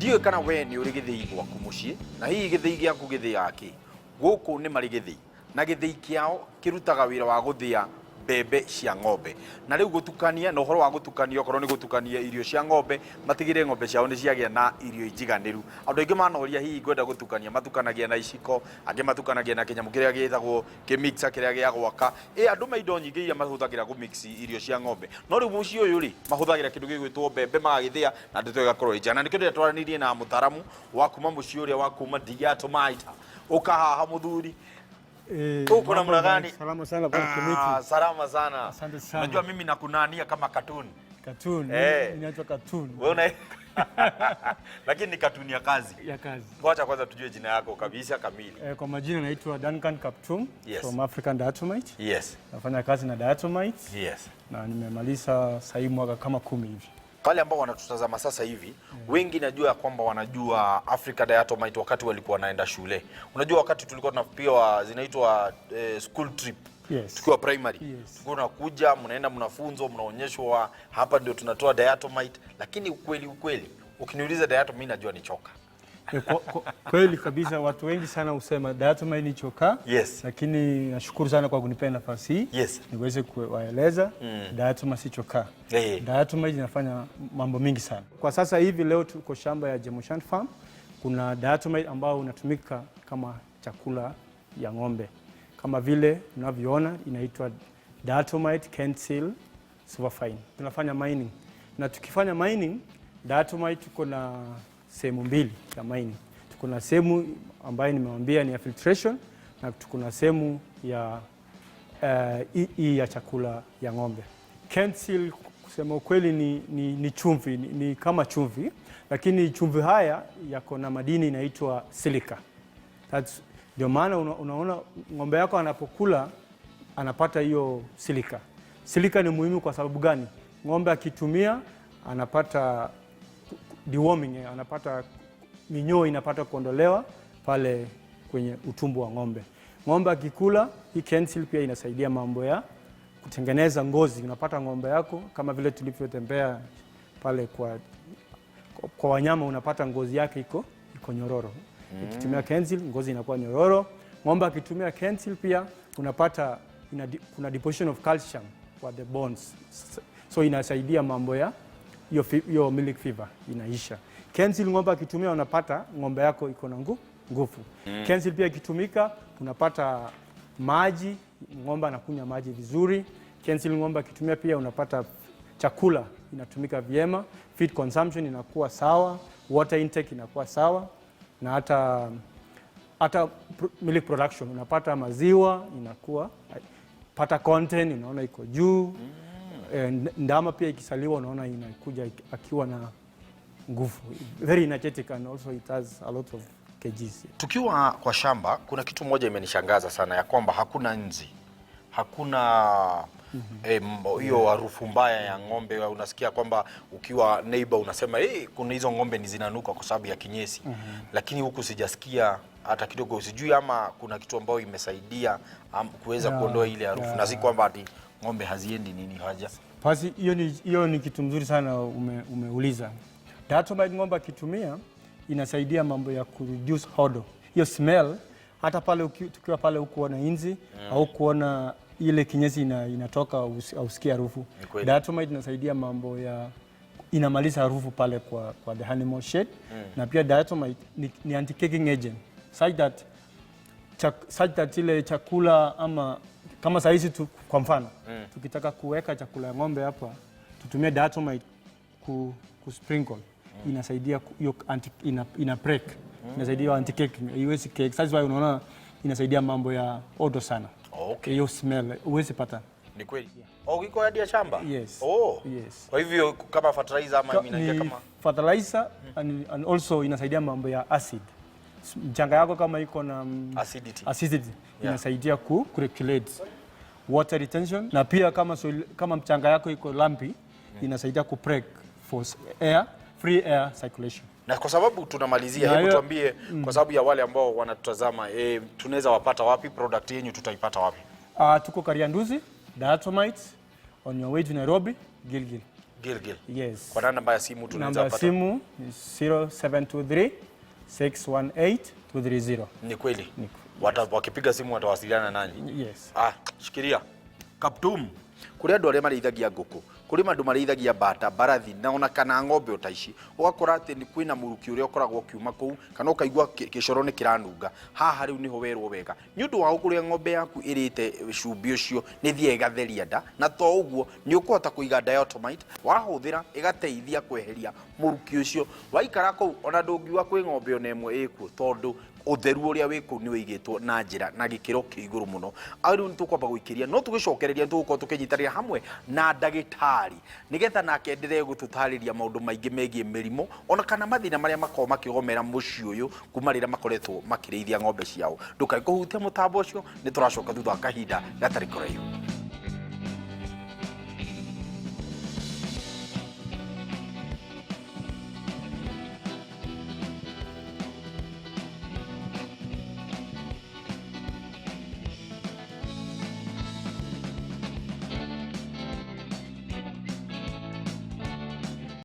ndiyo kana we ni uri githii gwaku mucii na hihi githii giaku githia ki guku ni mari githii na githii kiao kirutaga wira wa guthia mbembe cia ng'ombe na riu gutukania no horo wa gutukania okoro ni gutukania irio cia ng'ombe matigire ng'ombe ciao ni ciagia na irio ijiganiru andu aingi manoria hihi gwenda gutukania matukanagia na iciko angi matukanagia na kinyamu kiria gitagwo kimixer kiria gia gwaka andu maindo nyingi iria mahuthagira gumix irio cia ng'ombe no riu muci uyu ri mahuthagira kindu gigwitwo mbembe magagithia na ndeto igakorwo ijana ni kindu twaranirie na mutaramu wa kuma muci uria wa kuma Diatomaita ukahaha muthuri. Uko namna gani? Salama sana bwana Kimiti. Salama sana. Asante sana. Unajua mimi nakunania kama cartoon. Cartoon. Inaitwa cartoon. Wewe lakini ni cartoon ya kazi. Ya kazi. Wacha kwanza tujue jina yako kabisa kamili. Kwa majina naitwa Duncan Kaptum from African Diatomite. Yes. Nafanya kazi na Diatomite. Yes. Na nimemaliza sasa mwaka kama 10 hivi. Wale ambao wanatutazama sasa hivi, wengi najua kwamba wanajua Africa Diatomite wakati walikuwa wanaenda shule. Unajua wakati tulikuwa tunapewa zinaitwa school trip. Yes. Tukiwa primary. Yes. Tulikuwa tunakuja, mnaenda mnafunzwa, mnaonyeshwa hapa ndio tunatoa Diatomite, lakini ukweli ukiniuliza Diatomite mimi najua ni choka. Kweli kabisa, watu wengi sana husema Diatomite ni choka. Yes. Lakini nashukuru sana kwa kunipa nafasi hii. Yes. Niweze kuwaeleza Diatomite si choka. Diatomite inafanya mambo mingi sana. Kwa sasa hivi leo tuko shamba ya Jemoshan Farm. Kuna Diatomite ambao unatumika kama chakula ya ng'ombe. Kama vile unavyoona inaitwa Diatomite Kensil Superfine. Tunafanya mining. Na tukifanya mining, Diatomite tuko na sehemu mbili ya mining. Tuko na sehemu ambayo nimewambia ni ya filtration na tuko na sehemu ya ya chakula ya ng'ombe. Kensil kusema ukweli ni chumvi, ni kama chumvi, lakini chumvi haya yako na madini inaitwa silica. Ndio maana unaona ng'ombe yako anapokula anapata hiyo silica. Silica ni muhimu kwa sababu gani? Ng'ombe akitumia anapata deworming, anapata minyoo inapata kuondolewa pale kwenye utumbo wa ng'ombe. Ng'ombe akikula hii Kensil pia inasaidia mambo ya kutengeneza ngozi. Unapata ng'ombe yako kama vile tulivyotembea pale kwa wanyama, unapata ngozi yake iko nyororo. Ukitumia Kensil ngozi inakuwa nyororo. Ng'ombe akitumia Kensil pia unapata kuna deposition of calcium kwa the bones. So inasaidia mambo ya hiyo milk fever inaisha. Kensil ng'ombe akitumia unapata ng'ombe yako iko na nguvu. Kensil pia ikitumika unapata maji, ng'ombe anakunywa maji vizuri. Kensil ng'ombe akitumia pia unapata chakula inatumika vyema, feed consumption inakuwa sawa, water intake inakuwa sawa, na hata milk production unapata maziwa inakuwa pata content unaona iko juu. Ndama pia ikisaliwa unaona inakuja akiwa na nguvu, very energetic, and also it has a lot of kgs. Tukiwa kwa shamba kuna kitu moja imenishangaza sana, ya kwamba hakuna nzi, hakuna hiyo harufu mbaya ya ng'ombe. Unasikia kwamba ukiwa neighbor unasema kuna hizo ng'ombe ni zinanuka kwa sababu ya kinyesi. Lakini huku sijasikia hata kidogo. Sijui ama kuna kitu ambayo imesaidia kuweza kuondoa ile harufu, na si kwamba ati ng'ombe haziendi nini haja. Basi hiyo ni kitu mzuri sana umeuliza. Diatomite ng'ombe akitumia inasaidia mambo ya reduce odor. Hiyo smell hata pale tukiwa pale ukuona inzi au kuona ile kinyesi inatoka au sikia harufu. Diatomite inasaidia mambo ya inamaliza harufu pale kwa the animal shed. Na pia Diatomite ni anti-caking agent. Such that ile chakula ama kama saizi kwa mfano tukitaka kuweka chakula ya ng'ombe hapa tutumie Diatomite sprinkle, inasaidia hiyo ina break, inasaidia anti-caking, haiwezi cake. That's why unaona inasaidia mambo ya odor sana. Hiyo smell huwezi pata. Ni kweli? Iko hadi ya shamba? Yes. Yes. Kwa hivyo kama fertilizer ama inaingia kama fertilizer and also inasaidia mambo ya acid. Mchanga yako kama iko na acidity inasaidia regulate water retention, na pia kama mchanga yako iko lumpy inasaidia break for free air circulation. Na kwa sababu tunamalizia, hebu tuambie kwa sababu ya wale ambao wanatutazama, tunaweza wapata wapi product yenu, tutaipata wapi? Tuko Karianduzi, Diatomite on your way to Nairobi, Gilgil. Gilgil. Yes. Kwa namba ya simu tunaweza pata? Namba ya simu 0723 618 230. Ni kweli. Wakipiga simu watawasiliana nanyi. Yes. Shikiria. Kaptum. Kuri andu aria marĩithagia ngũkũ, kuri andu marĩithagia bata, barathi na ona kana ng'ombe o ta ici, ũgakora atĩ ni kwĩna mũrukĩ ũrĩa ũkoragwo kiuma kũu kana ũkaigua gĩcoro nĩ kĩranunga. Haha rĩu niho werwo wega nĩ ũndũ wa kũrĩa ng'ombe yaku ĩrĩte cumbĩ ũcio nĩ thiĩ ĩgatheria nda, na to ũguo nĩ ũkũhota kũiga diatomite wahũthĩra ĩgateithia kweheria mũrukĩ ũcio. Waikara kũu ona ndũngiuga kwĩ ng'ombe ona ĩmwe ĩkuo tondũ utheru uria wiku ni wigitwo na njira na gikiro kiiguru muno. Ariu ni tukwamba guikiria no tugicokereria tugukorwo tukinyitanira hamwe na ndagitari nigetha nake endelee gututariria maundu maingi megie mirimo ona kana mathina maria makoo makigomera muci uyu kuma rira makoretwo makirithia ng'ombe ciao. Ndukai kuhutia mutambo ucio, ni turacoka thutha wa kahinda gatari kuraihu.